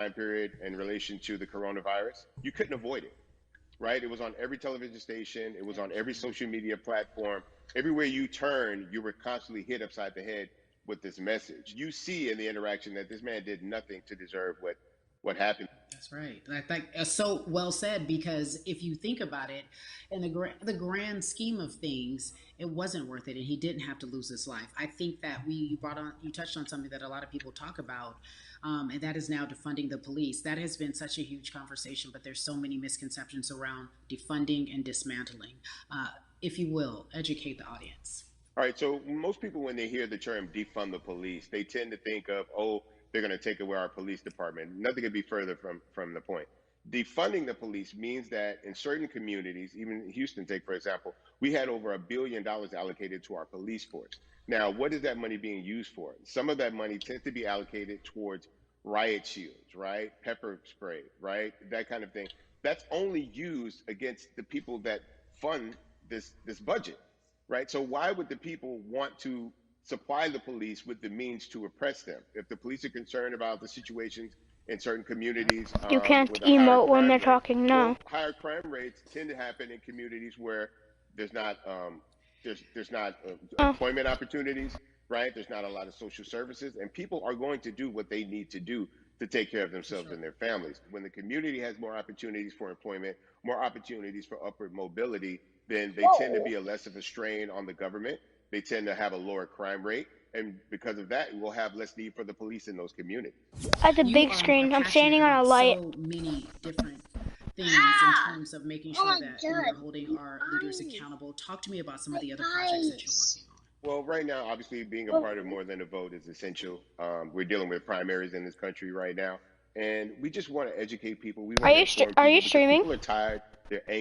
time period in relation to the coronavirus, you couldn't avoid it, right? It was on every television station, it was on every social media platform. Everywhere you turn, you were constantly hit upside the head with this message. You see in the interaction that this man did nothing to deserve what happened. That's right. I think so well said, because if you think about it, in the grand scheme of things, it wasn't worth it, and he didn't have to lose his life. I think that you touched on something that a lot of people talk about, and that is now defunding the police. That has been such a huge conversation, but there's so many misconceptions around defunding and dismantling. If you will, educate the audience. All right, so most people, when they hear the term defund the police, they tend to think of, oh, they're going to take away our police department. Nothing could be further from the point. Defunding the police means that in certain communities, even Houston, take for example, we had over $1 billion allocated to our police force. Now, what is that money being used for? Some of that money tends to be allocated towards riot shields, right? Pepper spray, right? That kind of thing. That's only used against the people that fund this budget, right? So why would the people want to supply the police with the means to oppress them? If the police are concerned about the situations in certain communities You can't with a higher emote when crime they're rate, talking now. well, higher crime rates tend to happen in communities where there's not employment opportunities, right? There's not a lot of social services, and people are going to do what they need to do to take care of themselves and their families. When the community has more opportunities for employment, more opportunities for upward mobility, then they tend to be a less of a strain on the government. They tend to have a lower crime rate. And because of that, we'll have less need for the police in those communities. At the big screen, I'm standing on a light. So many different things in terms of making sure that we're holding our leaders accountable. Talk to me about some of the other projects that you're working on. Well, right now, obviously, being a part of More Than a Vote is essential. We're dealing with primaries in this country right now, and we just want to educate people. We want to inform people Are you because streaming? people are tired. They're angry.